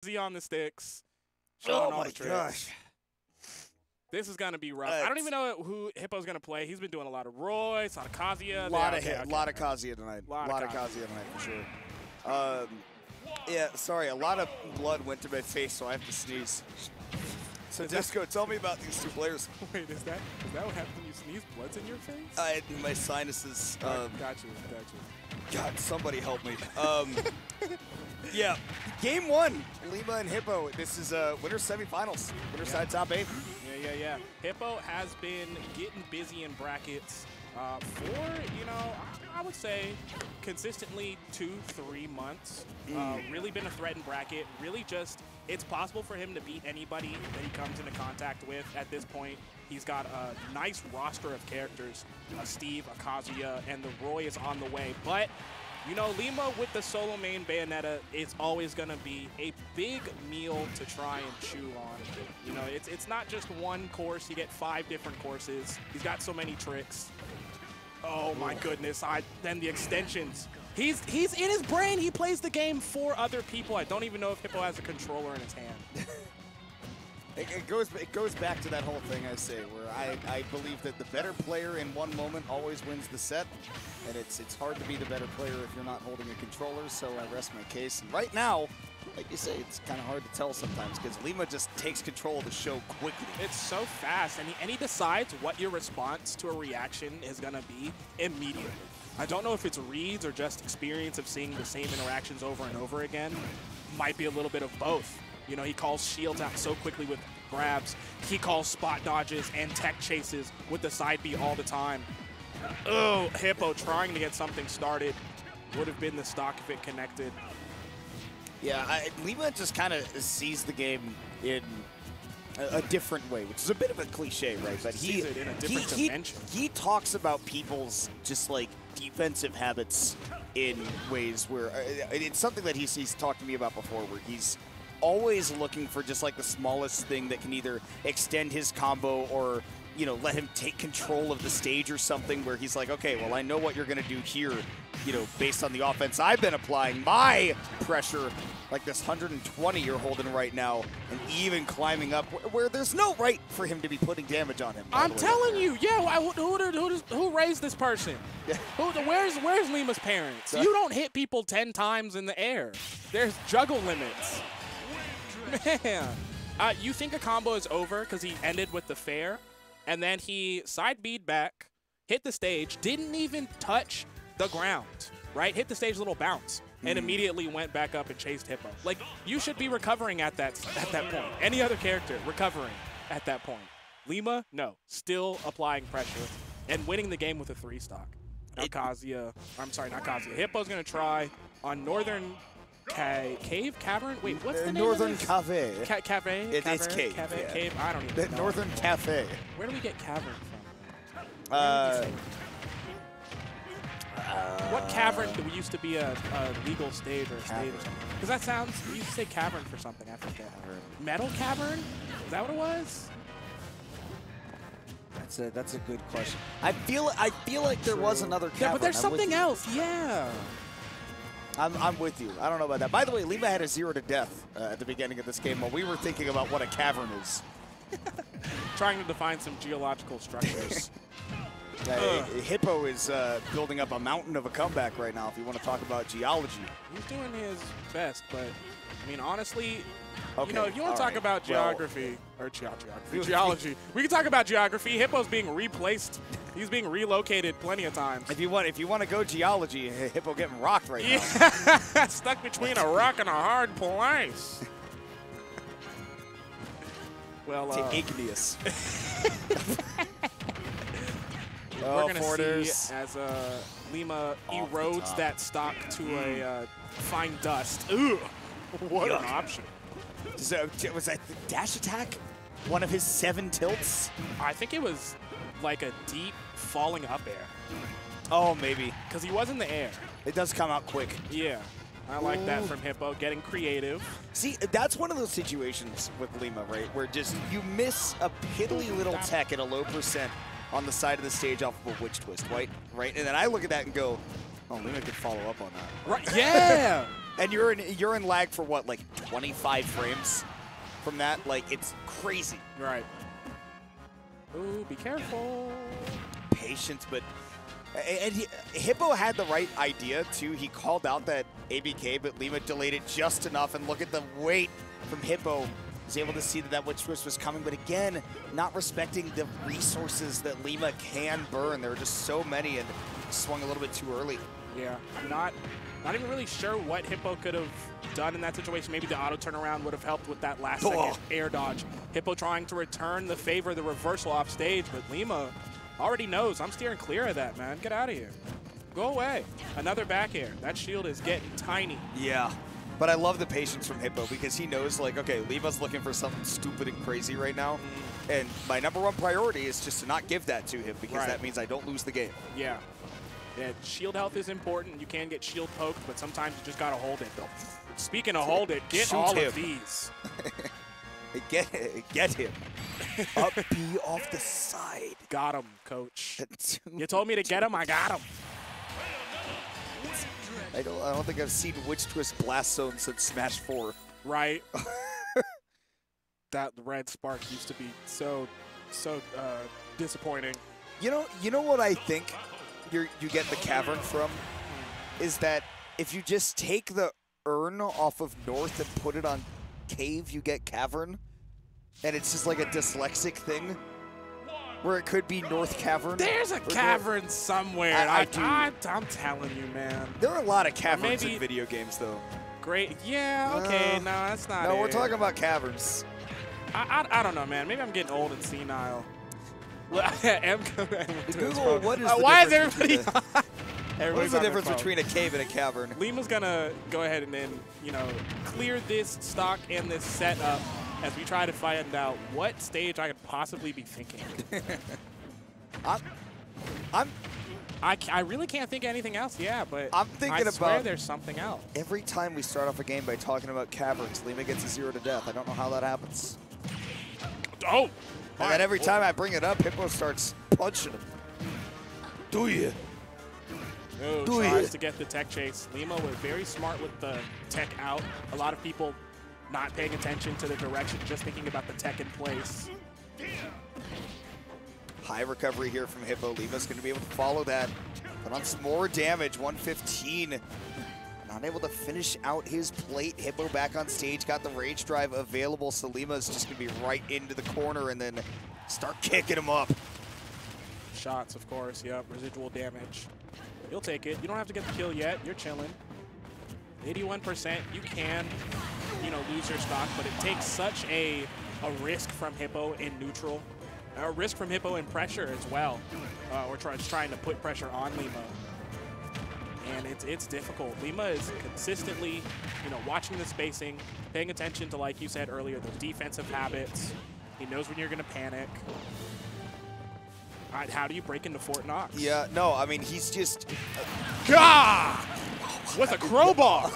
Z on the sticks. Showing all the tricks. Gosh. This is going to be rough. I don't even know who Hippo's going to play. He's been doing a lot of Royce, a lot of Kazuya. A lot of Kazuya tonight. A lot of Kazuya tonight for sure. Yeah, sorry, a lot of blood went to my face, so I have to sneeze. So Disco, tell me about these two players. Wait, is that what happens when you sneeze? Blood's in your face? My sinuses. Got you. God, somebody help me. Yeah, game one, Lima and Hippo. This is winner's semifinals. Winner's side top 8. Yeah. Hippo has been getting busy in brackets for, I would say consistently 2-3 months. Really been a threat in bracket. Really just, it's possible for him to beat anybody that he comes into contact with at this point. He's got a nice roster of characters, a Steve, a Kazuya, and the Roy is on the way. But, Lima with the solo main Bayonetta is always going to be a big meal to try and chew on. It's not just one course. You get 5 different courses. He's got so many tricks. Oh, my goodness. Then the extensions. He's in his brain. He plays the game for other people. I don't even know if Hippo has a controller in his hand. It goes back to that whole thing I say, where I believe that the better player in one moment always wins the set, and it's hard to be the better player if you're not holding a controller, so I rest my case. And right now, like you say, it's kind of hard to tell sometimes, because Lima just takes control of the show quickly. It's so fast, and he decides what your response to a reaction is going to be immediately. I don't know if it's reads or just experience of seeing the same interactions over and over again. Might be a little bit of both. He calls shields out so quickly with grabs. He calls spot dodges and tech chases with the side B all the time. Oh, Hippo trying to get something started. Would have been the stock if it connected. Yeah, Lima just kind of sees the game in a different way, which is a bit of a cliche, right? But sees it in a different dimension. He talks about people's just like defensive habits in ways where it's something that he's talked to me about before, where he's always looking for just like the smallest thing that can either extend his combo or, let him take control of the stage or something, where he's like, okay, well, I know what you're going to do here, based on the offense I've been applying, my pressure, like this 120 you're holding right now, and even climbing up where there's no right for him to be putting damage on him. I'm telling you, yeah, who raised this person? Where's Lima's parents? You don't hit people 10 times in the air. There's juggle limits. Man, you think a combo is over because he ended with the fair, and then he side B'd back, hit the stage, didn't even touch the ground, right? Hit the stage a little bounce, and immediately went back up and chased Hippo. Like, you should be recovering at that point. Any other character recovering at that point. Lima, no, still applying pressure and winning the game with a 3-stock. Now Kazuya, I'm sorry, not Kazuya. Hippo's going to try on Northern Cavern? Wait, what's the name Northern of this? Cafe. Cafe? It's cave. Yeah. Cave? I don't even know. Northern Cafe. Where do we get cavern from? What cavern do we used to be a legal stage or a stage or something? Because that sounds, we used to say cavern for something, I forget. Metal cavern? Is that what it was? That's a good question. I feel like there was another cavern. Yeah, but there's something else, yeah. I'm with you. I don't know about that. By the way, Lima had a 0 to death at the beginning of this game while we were thinking about what a cavern is. Trying to define some geological structures. Hippo is building up a mountain of a comeback right now, if you want to talk about geology. He's doing his best, but, I mean, honestly, okay, if you want to talk about geography, geology, we can talk about geography. Hippo's being replaced. He's being relocated plenty of times. If you want to go geology, Hippo getting rocked right now. Stuck between a rock and a hard place. Well, igneous. We're going to see as Lima erodes that stock to a fine dust. Ooh, what an option. Was that the dash attack? One of his 7 tilts? I think it was like a deep falling up air. Oh, maybe. Because he was in the air. It does come out quick. Yeah. I like that from Hippo, getting creative. See, that's one of those situations with Lima, right, where just you miss a piddly little tech at a low percent on the side of the stage off of a witch twist, right? And then I look at that and go, oh, Lima could follow up on that. Right? Yeah! And you're in lag for what, like 25 frames from that? Like, it's crazy. Right. Ooh, be careful. Patience, but Hippo had the right idea too. He called out that ABK, but Lima delayed it just enough. And look at the weight from Hippo. Was able to see that witch twist was coming, but again, not respecting the resources that Lima can burn. There were just so many, and swung a little bit too early. Yeah, I'm not even really sure what Hippo could have done in that situation. Maybe the auto turnaround would have helped with that last second air dodge. Hippo trying to return the favor, the reversal off stage, but Lima already knows, I'm steering clear of that, man. Get out of here. Go away. Another back air. That shield is getting tiny. Yeah. But I love the patience from Hippo because he knows, like, okay, Lima's looking for something stupid and crazy right now. And my #1 priority is just to not give that to him because that means I don't lose the game. Yeah. Yeah, shield health is important. You can get shield poked, but sometimes you just got to hold it. Speaking of hold it, get all of these. Get him. Up B off the side. Got him, coach. You told me to get him, I got him. I don't think I've seen Witch Twist Blast Zone since Smash 4. Right. That red spark used to be so disappointing. You know what I think you get the cavern from is that if you just take the urn off of North and put it on Cave, you get cavern, and it's just like a dyslexic thing. Where it could be North Cavern. There's a cavern somewhere. I'm telling you, man. There are a lot of caverns in video games, though. Great. Yeah, okay. No, that's not it. No, we're talking about caverns. I don't know, man. Maybe I'm getting old and senile. Google, what is why is everybody... What is the difference between a cave and a cavern? Lima's going to go ahead and then, clear this stock and this setup as we try to find out what stage I could possibly be thinking. I really can't think of anything else, but I'm thinking I swear there's something else. Every time we start off a game by talking about caverns, Lima gets a 0 to death. I don't know how that happens. Oh! And then every time I bring it up, Hippo starts punching him. Do you? Oh, tries to get the tech chase. Lima was very smart with the tech out. A lot of people not paying attention to the direction, just thinking about the tech in place. High recovery here from Hippo. Lima's going to be able to follow that. Put on some more damage, 115. Not able to finish out his plate. Hippo back on stage, got the rage drive available, so Lima's just going to be right into the corner and then start kicking him up. Shots, of course, yep, residual damage. You'll take it. You don't have to get the kill yet. You're chilling. 81%, you can, lose your stock, but it takes such a risk from Hippo in neutral, a risk from Hippo in pressure as well. We're trying to put pressure on Lima, and it's difficult. Lima is consistently, watching the spacing, paying attention to, like you said earlier, those defensive habits. He knows when you're going to panic. All right, how do you break into Fort Knox? Yeah, no, I mean, he's just... Gah! With a crowbar!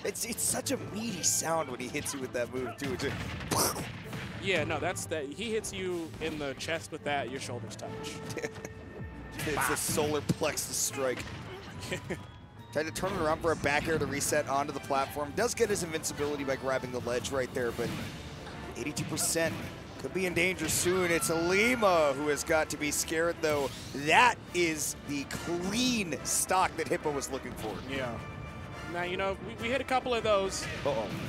It's such a meaty sound when he hits you with that move, too. It's yeah, no, that's that. He hits you in the chest with that, your shoulders touch. It's a solar plexus strike. Tried to turn it around for a back air to reset onto the platform. Does get his invincibility by grabbing the ledge right there, but 82%. Could be in danger soon. It's Lima who has got to be scared, though. That is the clean stock that Hippo was looking for. Yeah. Now, we hit a couple of those,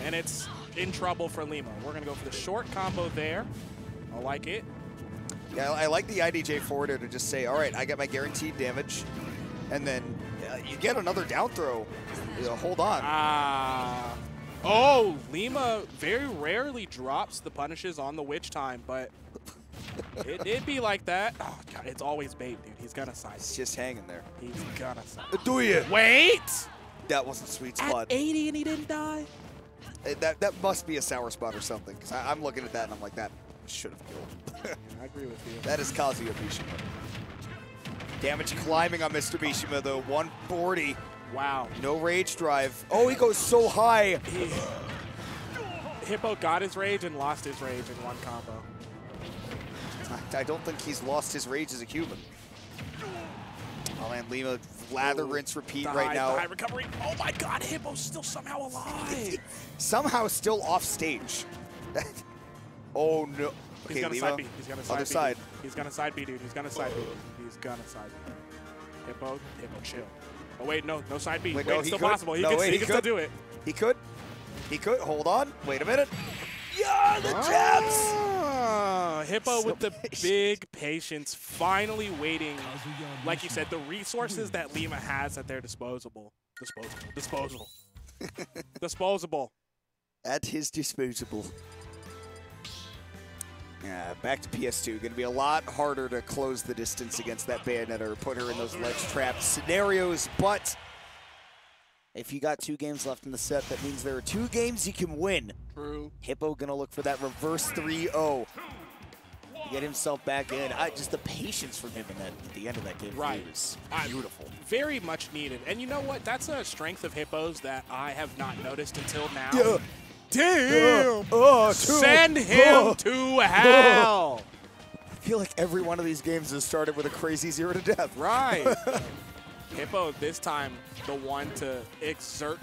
and it's in trouble for Lima. We're going to go for the short combo there. I like it. Yeah, I like the IDJ forwarder to just say, all right, I got my guaranteed damage, and then you get another down throw. Hold on. Oh, Lima very rarely drops the punishes on the witch time, but it'd be like that. Oh, God, it's always bait, dude. He's gonna side. It's just hanging there. He's gonna side. Do you? Wait! That wasn't sweet spot. At 80 and he didn't die? That must be a sour spot or something, because I'm looking at that and I'm like, that should have killed. I agree with you. That is Kazuya Mishima. Damage climbing on Mr. Mishima, though. 140. Wow. No rage drive. Oh, he goes so high. Hippo got his rage and lost his rage in one combo. I don't think he's lost his rage as a human. Oh man, Lima, lather, rinse, repeat The right now. high recovery. Oh my God, Hippo's still somehow alive. Somehow still off stage. Oh no. He's Okay, gonna Lima. side B. He's gonna side Other B. side. Dude. He's gonna side B, dude. He's gonna side B. He's gonna side B. Hippo, chill. Oh wait, no side B. Wait, Wait, no, it's he still could. possible. He No, can, wait, he he can still could. do it. He could. He could. Hold on. Wait a minute. Yeah, the jabs. Hippo So with the patient. big patience, finally waiting. Like you said, the resources that Lima has at their disposal. Disposable. At his disposable. Yeah, back to PS2. Going to be a lot harder to close the distance against that Bayonetta or put her in those ledge trap scenarios. But if you got 2 games left in the set, that means there are 2 games you can win. True. Hippo going to look for that reverse 3-0. Get himself back in. Just the patience from him at the end of that game Right. was beautiful. Very much needed. And you know what? That's a strength of Hippo's that I have not noticed until now. Yeah. Damn! Oh, Send him to hell! I feel like every one of these games has started with a crazy 0 to death. Right. Hippo this time the one to exhibit.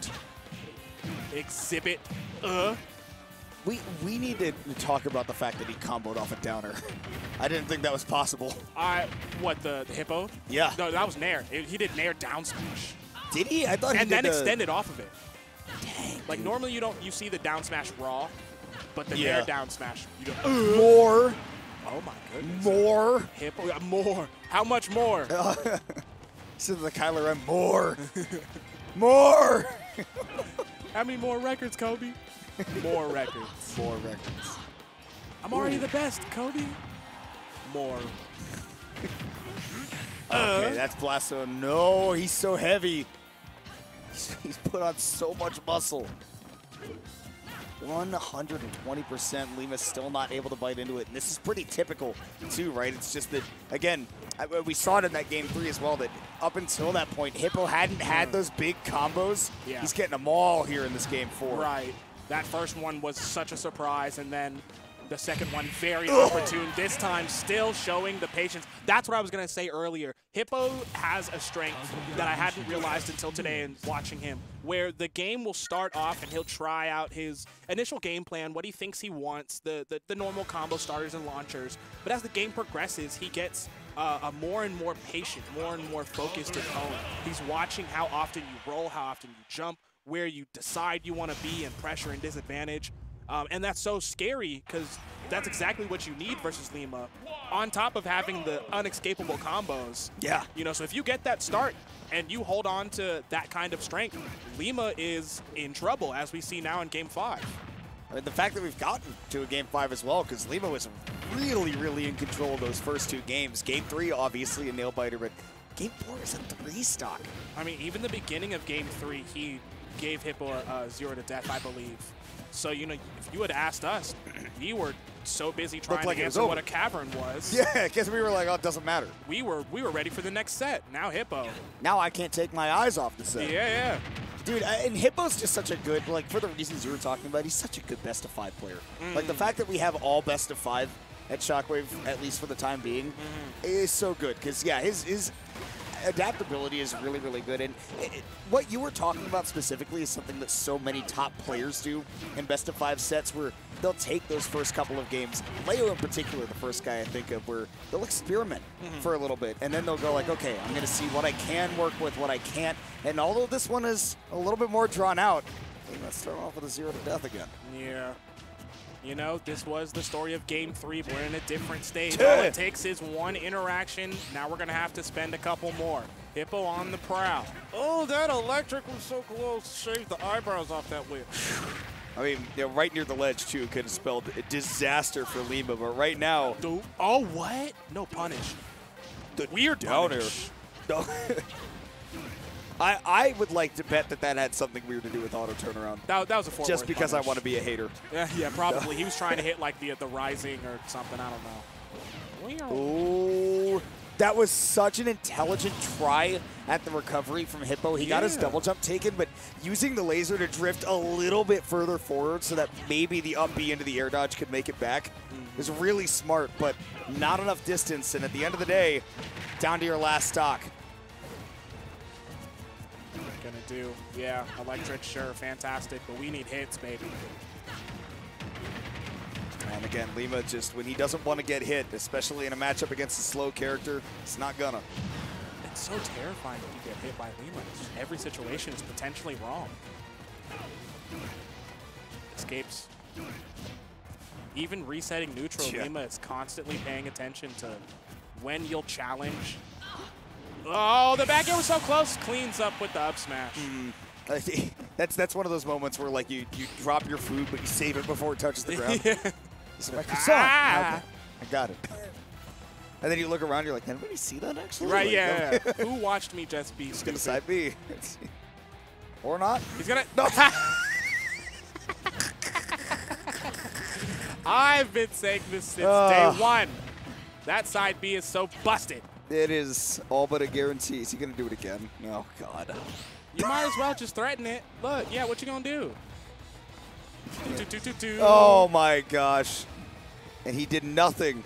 We need to talk about the fact that he comboed off a downer. I didn't think that was possible. What, the Hippo? Yeah. No, that was Nair. He did Nair down smash. Did he? I thought he And did then extended off of it. Dang. Like dude. normally you see the down smash raw, but the Yeah. Nair down smash, you don't. More. Oh my goodness. More. Hippo, more. How much more? So the Kyler Ren, more. More. How many more records, Kobe? More records. More records. I'm already the best, Kobe. More. Okay, that's Blasto. No, he's so heavy. He's put on so much muscle. 120%. Lima's still not able to bite into it. And this is pretty typical, too, right? It's just that, again, we saw it in that game 3 as well, that up until that point, Hippo hadn't had those big combos. Yeah. He's getting them all here in this game 4. Right. That first one was such a surprise, and then the second one very opportune. This time still showing the patience. That's what I was going to say earlier. Hippo has a strength that I hadn't realized until today and watching him, where the game will start off and he'll try out his initial game plan, what he thinks he wants, the normal combo starters and launchers. But as the game progresses, he gets a more and more patient, more and more focused at home. He's watching how often you roll, how often you jump, where you decide you want to be in pressure and disadvantage. And that's so scary because that's exactly what you need versus Lima, on top of having the unescapable combos. Yeah. You know, so if you get that start and you hold on to that kind of strength, Lima is in trouble, as we see now in Game 5. I mean, the fact that we've gotten to a Game 5 as well, because Lima was really, really in control of those first 2 games. Game 3, obviously, a nail-biter, but Game 4 is a 3 stock. I mean, even the beginning of Game 3, he gave Hippo a 0 to death, I believe. So, you know, if you had asked us, we were so busy trying to answer what a cavern was. Yeah, because we were like, oh, it doesn't matter. We were ready for the next set. Now Hippo. Now I can't take my eyes off the set. Yeah. Dude, and Hippo's just such a good, like, for the reasons you were talking about, he's such a good best-of-5 player. Like, the fact that we have all best-of-5 at Shockwave, at least for the time being, is so good. Because, yeah, his adaptability is really, really good. And what you were talking about specifically is something that so many top players do in best-of-5 sets, where they'll take those first couple of games. Leo in particular, the first guy I think of, where they'll experiment for a little bit, and then they'll go like, okay, I'm going to see what I can work with, what I can't. And although this one is a little bit more drawn out, let's start off with a 0 to death again. Yeah. You know, this was the story of Game 3. We're in a different stage. All it takes is one interaction. Now we're going to have to spend a couple more. Hippo on the prowl. Oh, that electric was so close. Shaved the eyebrows off that whip. I mean, right near the ledge, too, could have spelled a disaster for Lima, but right now... Oh, what? No punish. The weird downer. punish. No. I would like to bet that had something weird to do with auto turnaround. That was a Fort Just Worth because punish. I want to be a hater. Yeah, probably. He was trying to hit like the rising or something. I don't know. Oh, that was such an intelligent try at the recovery from Hippo. He got his double jump taken, but using the laser to drift a little bit further forward so that maybe the up B into the air dodge could make it back is really smart, but not enough distance. And at the end of the day, down to your last stock. gonna do? Yeah, electric, sure, fantastic, but we need hits, baby. And again, Lima just, when he doesn't want to get hit, especially in a matchup against a slow character, it's not gonna. It's so terrifying when you get hit by Lima. Every situation is potentially wrong. Escapes. Even resetting neutral, Lima is constantly paying attention to when you'll challenge. Oh, the back air was so close. Cleans up with the up smash. That's one of those moments where like you drop your food, but you save it before it touches the ground. It's like, okay, I got it. And then you look around, you're like, did anybody see that actually? Right, like, yeah. Who watched me just be stupid? Gonna side B. Or not. He's gonna. No. I've been saying this since day one. That side B is so busted. It is all but a guarantee. Is he gonna do it again? Oh God. You might as well just threaten it. Look, yeah, what you gonna do? Oh my gosh. And he did nothing.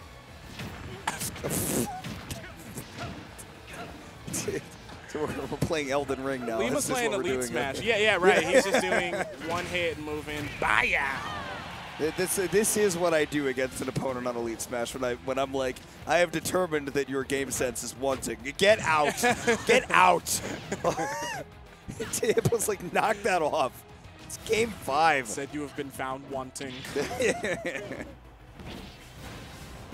So we're playing Elden Ring now. Lima's playing Elite Smash. Yeah, right. He's just doing one hit and moving. Bye-yow. This is what I do against an opponent on Elite Smash when I'm like, I have determined that your game sense is wanting. Get out. Get out. It was like, knock that off. It's game 5. Said you have been found wanting.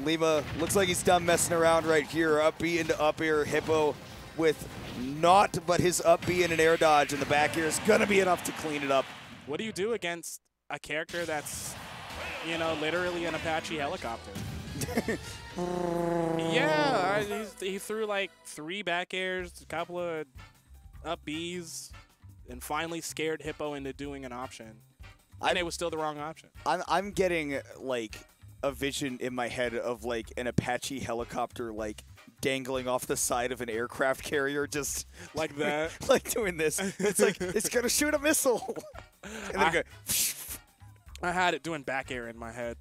Lima looks like he's done messing around right here. Up B into up air. Hippo with not but his up B and an air dodge, and the back air is going to be enough to clean it up. What do you do against a character that's, you know, literally an Apache helicopter? Yeah, he threw like 3 back airs, a couple of up Bs, and finally scared Hippo into doing an option. And it was still the wrong option. I'm getting like a vision in my head of like an Apache helicopter like dangling off the side of an aircraft carrier, just like that. Like doing this. It's like it's gonna shoot a missile. And then go. I had it doing back air in my head.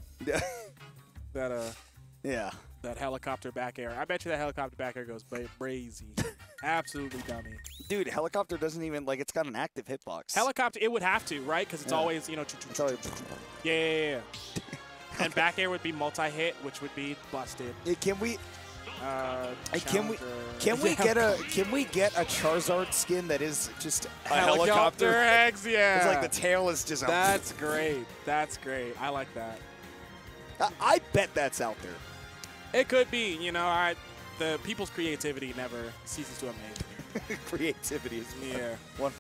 That helicopter back air. I bet you that helicopter back air goes crazy. Absolutely dummy. Dude, helicopter doesn't even, like, it's got an active hitbox. Helicopter, it would have to, right? Because it's always, you know, it's always yeah. And back air would be multi-hit, which would be busted. Can we get a Charizard skin that is just a helicopter? Eggs, yeah. It's like the tail is just. That's great. That's great. I like that. I bet that's out there. It could be. You know, the people's creativity never ceases to amaze me. Creativity is one